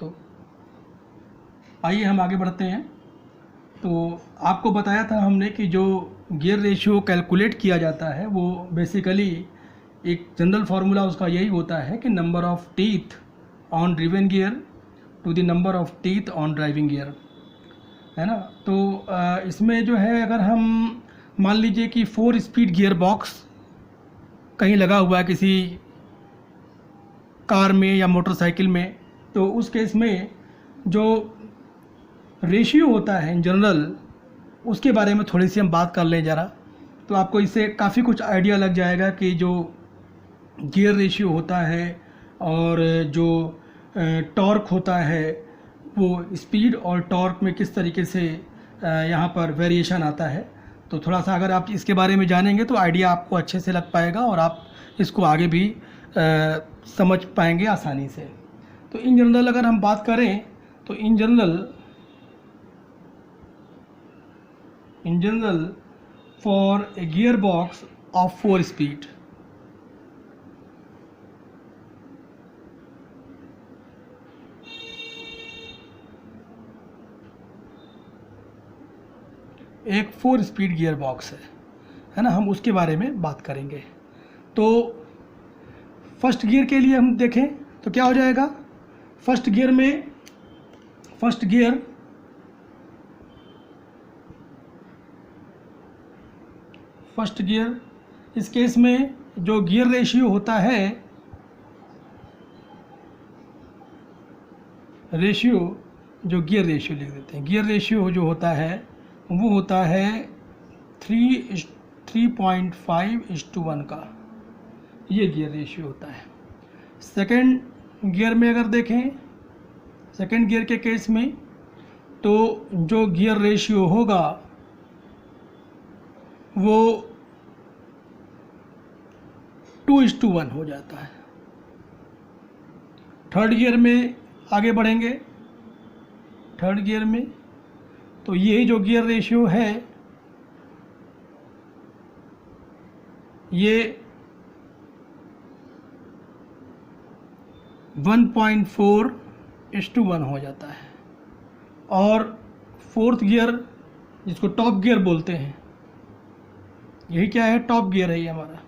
तो आइए हम आगे बढ़ते हैं। तो आपको बताया था हमने कि जो गियर रेशियो कैलकुलेट किया जाता है वो बेसिकली एक जनरल फार्मूला उसका यही होता है कि number of teeth on driven gear to the number of teeth on driving gear, है ना। तो इसमें जो है अगर हम मान लीजिए कि 4 स्पीड गियर बॉक्स कहीं लगा हुआ है किसी कार में या मोटरसाइकिल में, तो उस केस में जो रेशियो होता है इन जनरल उसके बारे में थोड़ी सी हम बात कर लें ज़रा। तो आपको इससे काफ़ी कुछ आइडिया लग जाएगा कि जो गियर रेशियो होता है और जो टॉर्क होता है वो स्पीड और टॉर्क में किस तरीके से यहाँ पर वेरिएशन आता है। तो थोड़ा सा अगर आप इसके बारे में जानेंगे तो आइडिया आपको अच्छे से लग पाएगा और आप इसको आगे भी समझ पाएंगे आसानी से। तो इन जनरल अगर हम बात करें तो in general for a gear box of 4 speed, एक 4 स्पीड गियर बॉक्स है ना, हम उसके बारे में बात करेंगे। तो फर्स्ट गियर के लिए हम देखें तो क्या हो जाएगा। फर्स्ट गियर इस केस में जो गियर रेशियो होता है, जो गियर रेशियो लिख देते हैं, गियर रेशियो जो होता है वो होता है 3.5:1 का, ये गियर रेशियो होता है। सेकंड गियर में अगर देखें, सेकंड गियर के केस में तो जो गियर रेशियो होगा वो 2:1 हो जाता है। थर्ड गियर में आगे बढ़ेंगे, थर्ड गियर में तो यही जो गियर रेशियो है ये 1.4:1 हो जाता है। और फोर्थ गियर जिसको टॉप गियर बोलते हैं, यही क्या है, टॉप गियर है ये हमारा,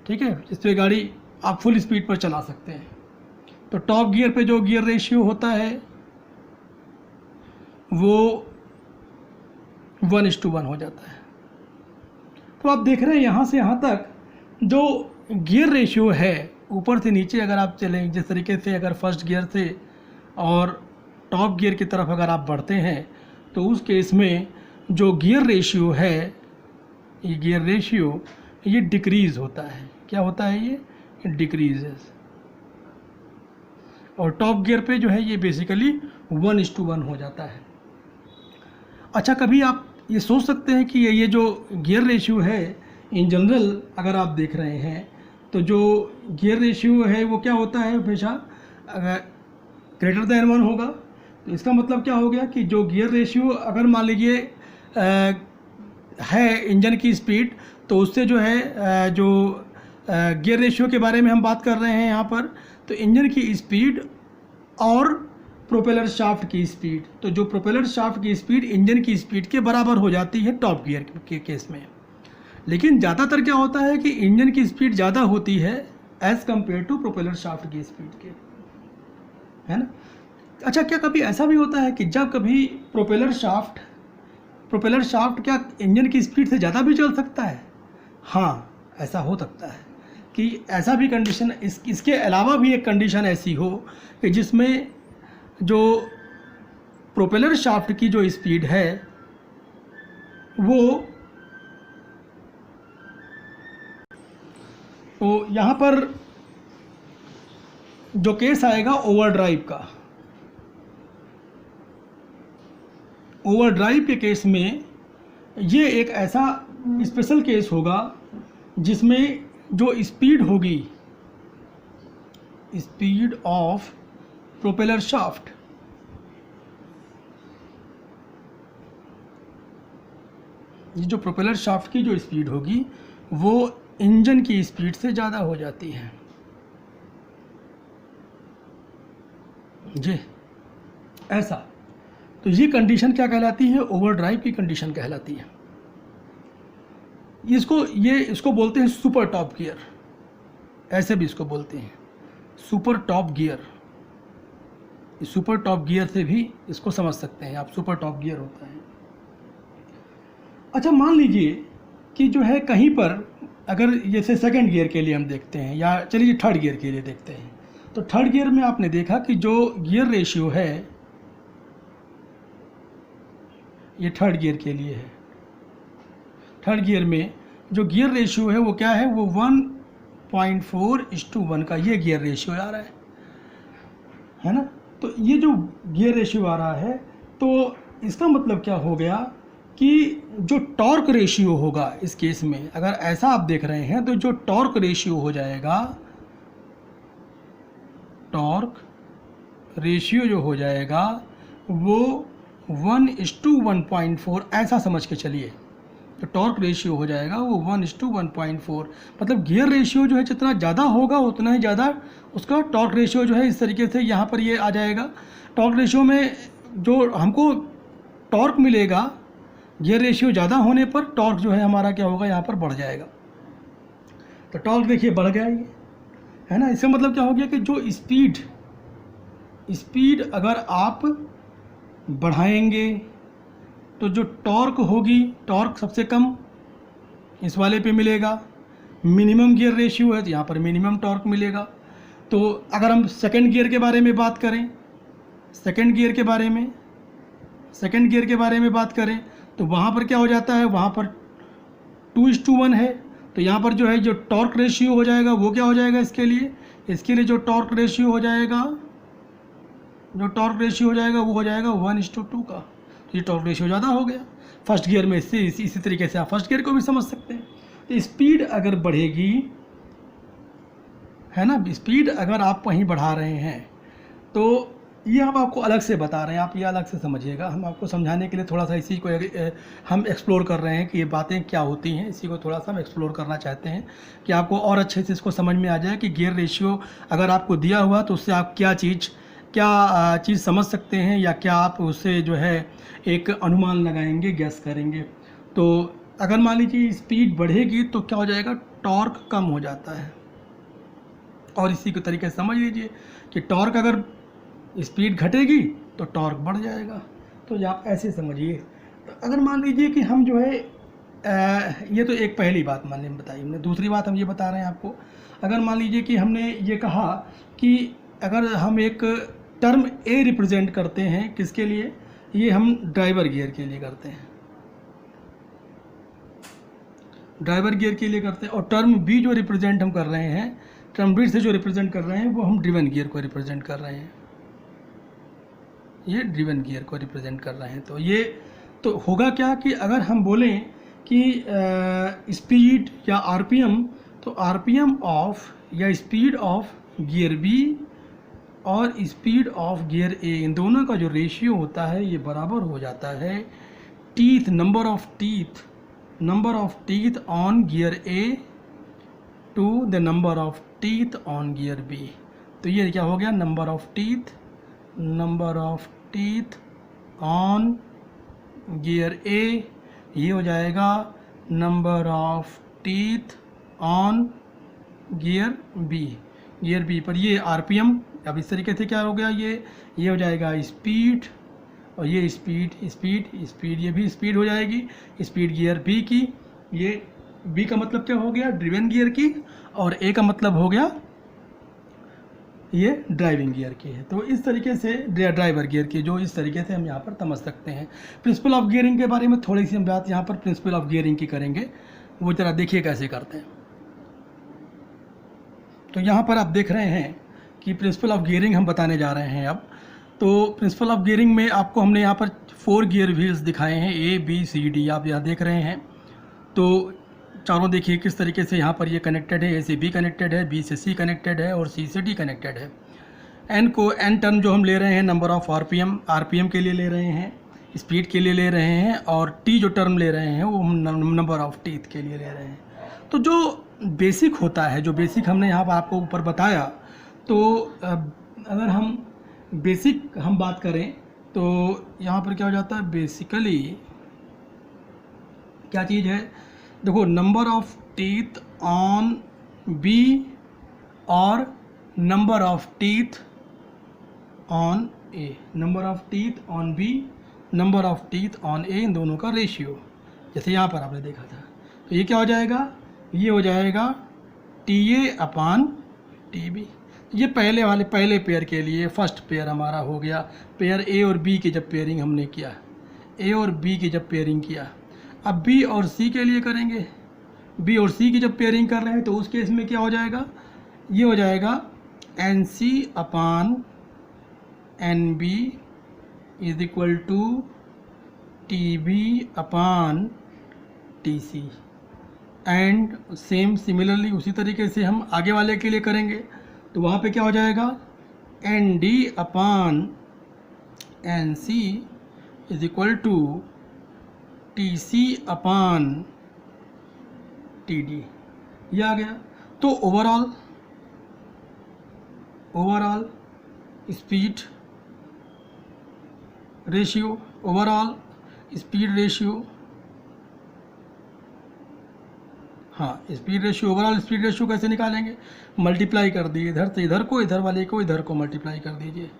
ठीक है, जिस पे गाड़ी आप फुल स्पीड पर चला सकते हैं। तो टॉप गियर पे जो गियर रेशियो होता है वो 1:1 हो जाता है। तो आप देख रहे हैं यहाँ से यहाँ तक जो गियर रेशियो है ऊपर से नीचे अगर आप चलें, जिस तरीके से अगर फर्स्ट गियर से और टॉप गियर की तरफ अगर आप बढ़ते हैं तो उस केस में जो गियर रेशियो है, ये गियर रेशियो ये डिक्रीज़ होता है। क्या होता है, ये डिक्रीज। और टॉप गियर पे जो है ये बेसिकली 1:1 हो जाता है। अच्छा, कभी आप ये सोच सकते हैं कि ये जो गियर रेशियो है इन जनरल अगर आप देख रहे हैं तो जो गियर रेशियो है वो क्या होता है, हमेशा अगर ग्रेटर देन 1 होगा। तो इसका मतलब क्या हो गया कि जो गियर रेशियो अगर मान लीजिए है इंजन की स्पीड, तो उससे जो है जो गियर रेशियो के बारे में हम बात कर रहे हैं यहाँ पर, तो इंजन की स्पीड और प्रोपेलर शाफ्ट की स्पीड, तो जो प्रोपेलर शाफ्ट की स्पीड इंजन की स्पीड के बराबर हो जाती है टॉप गियर के केस में। लेकिन ज़्यादातर क्या होता है कि इंजन की स्पीड ज़्यादा होती है as compare to propeller shaft की स्पीड के, है ना। अच्छा, क्या कभी ऐसा भी होता है कि जब कभी प्रोपेलर शाफ्ट क्या इंजन की स्पीड से ज़्यादा भी चल सकता है? हाँ, ऐसा हो सकता है कि ऐसा भी कंडीशन, इसके अलावा भी एक कंडीशन ऐसी हो कि जिसमें जो प्रोपेलर शाफ्ट की जो स्पीड है वो, तो यहाँ पर जो केस आएगा ओवरड्राइव का, ओवरड्राइव के केस में ये एक ऐसा स्पेशल केस होगा जिसमें जो स्पीड होगी, स्पीड ऑफ प्रोपेलर शाफ्ट, ये जो प्रोपेलर शाफ्ट की जो स्पीड होगी वो इंजन की स्पीड से ज़्यादा हो जाती है। जी ऐसा। तो ये कंडीशन क्या कहलाती है? ओवरड्राइव की कंडीशन कहलाती है। इसको बोलते हैं सुपर टॉप गियर, ऐसे भी इसको बोलते हैं super top gear. Super top gear से भी इसको समझ सकते हैं आप, सुपर टॉप गियर होता है। अच्छा, मान लीजिए कि जो है कहीं पर अगर जैसे सेकंड गियर के लिए हम देखते हैं, या चलिए थर्ड गियर के लिए देखते हैं, तो थर्ड गियर में आपने देखा कि जो गियर रेशियो है, ये थर्ड गियर के लिए है। थर्ड गियर में जो गियर रेशियो है वो क्या है? वो 1.4:1 का ये गियर रेशियो आ रहा है ना। तो ये जो गियर रेशियो आ रहा है, तो इसका मतलब क्या हो गया कि जो टॉर्क रेशियो होगा इस केस में, अगर ऐसा आप देख रहे हैं, तो जो टॉर्क रेशियो हो जाएगा, टॉर्क रेशियो जो हो जाएगा वो 1:1.4 ऐसा समझ के चलिए। तो टॉर्क रेशियो हो जाएगा वो 1:1.4, मतलब गियर रेशियो जो है जितना ज़्यादा होगा उतना ही ज़्यादा उसका टॉर्क रेशियो जो है इस तरीके से यहाँ पर ये आ जाएगा। टॉर्क रेशियो में जो हमको टॉर्क मिलेगा, गियर रेशियो ज़्यादा होने पर टॉर्क जो है हमारा क्या होगा, यहाँ पर बढ़ जाएगा। तो टॉर्क देखिए बढ़ गया ये, है ना। इसका मतलब क्या हो गया कि जो स्पीड अगर आप बढ़ाएंगे तो जो टॉर्क होगी, टॉर्क सबसे कम इस वाले पे मिलेगा। मिनिमम गियर रेशियो है तो यहाँ पर मिनिमम टॉर्क मिलेगा। तो अगर हम सेकंड गियर के बारे में बात करें, सेकंड गियर के बारे में बात करें तो वहाँ पर क्या हो जाता है, वहाँ पर 2:1 है। तो यहाँ पर जो है जो टॉर्क रेशियो हो जाएगा वो क्या हो जाएगा, इसके लिए जो टॉर्क रेशियो हो जाएगा वो हो जाएगा 1:2 का। तो ये टॉर्क रेशियो ज़्यादा हो गया फर्स्ट गियर में। इसी तरीके से आप फर्स्ट गियर को भी समझ सकते हैं। तो स्पीड अगर बढ़ेगी, है ना, स्पीड अगर आप वहीं बढ़ा रहे हैं, तो ये हम आपको अलग से बता रहे हैं, आप ये अलग से समझिएगा। हम आपको समझाने के लिए थोड़ा सा इसी को हम एक्सप्लोर कर रहे हैं कि ये बातें क्या होती हैं। इसी को थोड़ा सा हम एक्सप्लोर करना चाहते हैं कि आपको और अच्छे से इसको समझ में आ जाए कि गियर रेशियो अगर आपको दिया हुआ तो उससे आप क्या चीज़ समझ सकते हैं, या क्या आप उससे जो है एक अनुमान लगाएंगे, गैस करेंगे। तो अगर मान लीजिए स्पीड बढ़ेगी तो क्या हो जाएगा, टॉर्क कम हो जाता है। और इसी के तरीके से समझ लीजिए कि टॉर्क अगर स्पीड घटेगी तो टॉर्क बढ़ जाएगा। तो ये आप ऐसे समझिए। तो अगर मान लीजिए कि हम जो है ये तो एक पहली बात मान बताई हमने। दूसरी बात हम ये बता रहे हैं आपको, अगर मान लीजिए कि हमने ये कहा कि अगर हम एक टर्म ए रिप्रेजेंट करते हैं, किसके लिए, ये हम ड्राइवर गियर के लिए करते हैं, ड्राइवर गियर के लिए करते हैं। और टर्म बी जो रिप्रेजेंट हम कर रहे हैं, टर्म बी से जो रिप्रेजेंट कर रहे हैं वो हम ड्रिवन गियर को रिप्रेजेंट कर रहे हैं, ये ड्रिवन गियर को रिप्रेजेंट कर रहे हैं। तो ये तो होगा क्या कि अगर हम बोलें कि स्पीड या आरपीएम, तो आरपीएम ऑफ या स्पीड ऑफ गियर बी और स्पीड ऑफ गियर ए, इन दोनों का जो रेशियो होता है ये बराबर हो जाता है teeth, number of teeth on gear A to the number of teeth on gear B. तो ये क्या हो गया, number of teeth on gear A, ये हो जाएगा number of teeth on gear B पर ये आरपीएम। अब इस तरीके से क्या हो गया, ये हो जाएगा स्पीड, और ये स्पीड ये भी स्पीड हो जाएगी, स्पीड गियर बी की। ये बी का मतलब क्या हो गया, ड्रिवन गियर की, और ए का मतलब हो गया ये ड्राइविंग गियर की है। तो इस तरीके से ड्राइवर गियर की, जो इस तरीके से हम यहाँ पर समझ सकते हैं। प्रिंसिपल ऑफ गियरिंग के बारे में थोड़ी सी हम बात यहाँ पर प्रिंसिपल ऑफ गियरिंग की करेंगे, वो जरा देखिए कैसे करते हैं। तो यहाँ पर आप देख रहे हैं कि प्रिंसिपल ऑफ गियरिंग हम बताने जा रहे हैं अब। तो प्रिंसिपल ऑफ गियरिंग में आपको हमने यहाँ पर 4 गियर व्हील्स दिखाए हैं, ए बी सी डी, आप यहाँ देख रहे हैं। तो चारों देखिए किस तरीके से यहाँ पर ये कनेक्टेड है, ए से बी कनेक्टेड है, बी से सी कनेक्टेड है और सी से डी कनेक्टेड है। एन टर्म जो हम ले रहे हैं नंबर ऑफ आरपीएम के लिए ले रहे हैं, स्पीड के लिए ले रहे हैं, और टी जो टर्म ले रहे हैं वो हम नंबर ऑफ टीथ के लिए ले रहे हैं। तो जो बेसिक होता है, जो बेसिक हमने यहाँ पर आपको ऊपर बताया, तो अगर हम बेसिक हम बात करें तो यहाँ पर क्या हो जाता है, बेसिकली क्या चीज़ है, देखो number of teeth on B और number of teeth on A, number of teeth on B, number of teeth on A, इन दोनों का रेशियो, जैसे यहाँ पर आपने देखा था। तो ये क्या हो जाएगा, ये हो जाएगा T A upon T B. ये पहले पेयर के लिए फर्स्ट पेयर हमारा हो गया, पेयर ए और बी की जब पेयरिंग हमने किया, ए और बी की जब पेयरिंग किया। अब बी और सी के लिए करेंगे, बी और सी की जब पेयरिंग कर रहे हैं तो उस केस में क्या हो जाएगा, ये हो जाएगा N C upon N B is equal to T B upon T C. And same similarly उसी तरीके से हम आगे वाले के लिए करेंगे, तो वहाँ पे क्या हो जाएगा, N D upon N C is equal to T C upon T D, ये आ गया। तो overall speed ratio, overall speed ratio, हाँ speed ratio, overall speed ratio कैसे निकालेंगे, मल्टीप्लाई कर दिए इधर से इधर को, इधर वाले को इधर को मल्टीप्लाई कर दीजिए।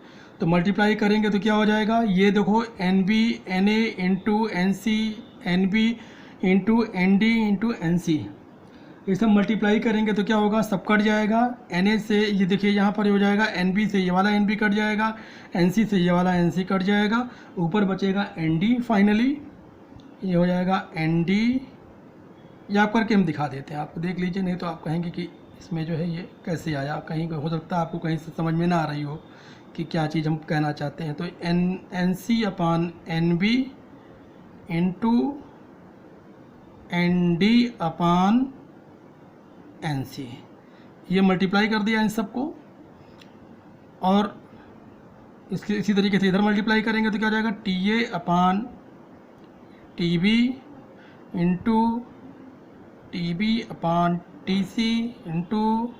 तो मल्टीप्लाई करेंगे तो क्या हो जाएगा, ये देखो N B N A into N C, N B into N D into N C, ये सब मल्टीप्लाई करेंगे तो क्या होगा, सब कट जाएगा। एन ए से ये देखिए यहाँ पर हो जाएगा, एन बी से ये वाला एन बी कट जाएगा, एन सी से ये वाला एन सी कट जाएगा, ऊपर बचेगा एन डी। फाइनली ये हो जाएगा एन डी, ये आप करके हम दिखा देते हैं, आप देख लीजिए, नहीं तो आप कहेंगे कि इसमें जो है ये कैसे आया, कहीं हो सकता है आपको कहीं से समझ में ना आ रही हो कि क्या चीज़ हम कहना चाहते हैं। तो N C upon N B into N D upon N C, ये मल्टीप्लाई कर दिया इन सबको, और इसके इसी तरीके से इधर मल्टीप्लाई करेंगे तो क्या हो जाएगा, T A upon T B into T B upon T C into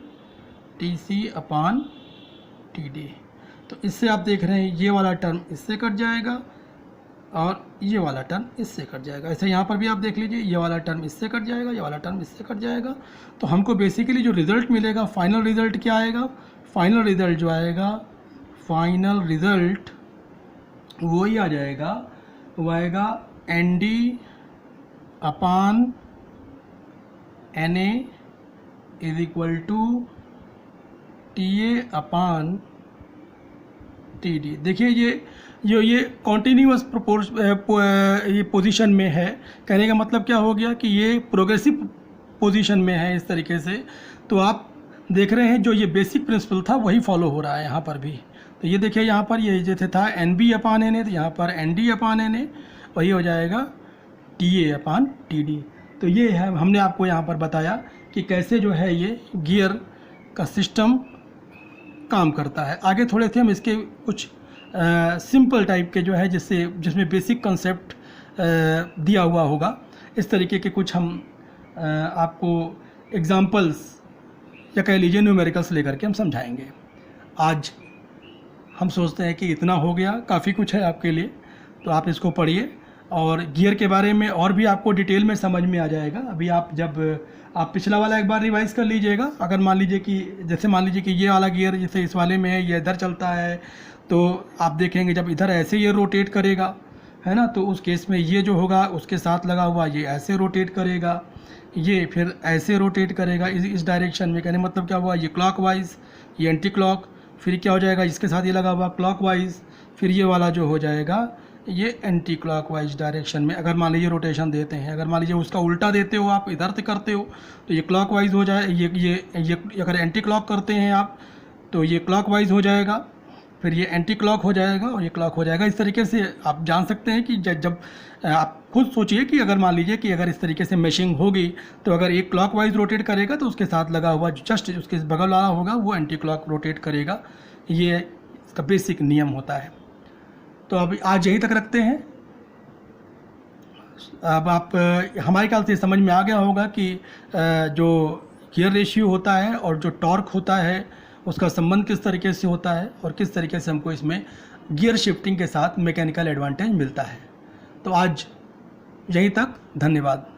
T C upon T D. तो इससे आप देख रहे हैं ये वाला टर्म इससे कट जाएगा और ये वाला टर्म इससे कट जाएगा। ऐसे यहाँ पर भी आप देख लीजिए, ये वाला टर्म इससे कट जाएगा, ये वाला टर्म इससे कट जाएगा। तो हमको बेसिकली जो रिज़ल्ट मिलेगा, फाइनल रिज़ल्ट क्या आएगा, फाइनल रिज़ल्ट जो आएगा, फाइनल रिज़ल्ट वही आ जाएगा, वो आएगा N D upon N A is equal to T A upon T D. देखिए ये कॉन्टीन्यूअस ये पोजीशन में है, कहने का मतलब क्या हो गया कि ये प्रोग्रेसिव पोजीशन में है इस तरीके से। तो आप देख रहे हैं जो ये बेसिक प्रिंसिपल था वही फॉलो हो रहा है यहाँ पर भी। तो ये देखिए यहाँ पर ये जैसे था N B upon N A, तो यहाँ पर N D upon N A, वही हो जाएगा T A upon T D. तो ये है, हमने आपको यहाँ पर बताया कि कैसे जो है ये गियर का सिस्टम काम करता है। आगे थोड़े थे हम इसके कुछ सिंपल टाइप के जो है जिसमें बेसिक कंसेप्ट दिया हुआ होगा, इस तरीके के कुछ हम आपको एग्जांपल्स या कह लीजिए न्यूमेरिकल्स लेकर के हम समझाएंगे। आज हम सोचते हैं कि इतना हो गया, काफ़ी कुछ है आपके लिए, तो आप इसको पढ़िए और गियर के बारे में और भी आपको डिटेल में समझ में आ जाएगा। अभी आप पिछला वाला एक बार रिवाइज कर लीजिएगा। अगर मान लीजिए कि ये वाला गियर जैसे इस वाले में है, ये इधर चलता है, तो आप देखेंगे जब इधर ऐसे ये रोटेट करेगा, है ना, तो उस केस में ये जो होगा उसके साथ लगा हुआ ये ऐसे रोटेट करेगा, ये फिर ऐसे रोटेट करेगा इस डायरेक्शन में। कहने मतलब क्या हुआ, ये क्लॉकवाइज, ये एंटी क्लॉक, फिर क्या हो जाएगा इसके साथ ये लगा हुआ क्लॉकवाइज, फिर ये वाला जो हो जाएगा ये एंटी क्लॉकवाइज डायरेक्शन में। अगर मान लीजिए रोटेशन देते हैं, अगर मान लीजिए उसका उल्टा देते हो, आप इधर से करते हो तो ये क्लॉकवाइज हो जाए, ये अगर एंटी क्लॉक करते हैं आप तो ये क्लॉकवाइज हो जाएगा, फिर ये एंटी क्लॉक हो जाएगा और ये क्लॉक हो जाएगा। इस तरीके से आप जान सकते हैं कि जब आप खुद सोचिए कि अगर मान लीजिए कि अगर इस तरीके से मैशिंग होगी तो अगर एक क्लॉकवाइज रोटेट करेगा तो उसके साथ लगा हुआ जस्ट उसके बगल वाला होगा वो एंटी क्लॉक रोटेट करेगा। ये इसका बेसिक नियम होता है। तो अभी आज यहीं तक रखते हैं। अब आप हमारे ख्याल से समझ में आ गया होगा कि जो गियर रेशियो होता है और जो टॉर्क होता है उसका संबंध किस तरीके से होता है और किस तरीके से हमको इसमें गियर शिफ्टिंग के साथ मैकेनिकल एडवांटेज मिलता है। तो आज यहीं तक, धन्यवाद।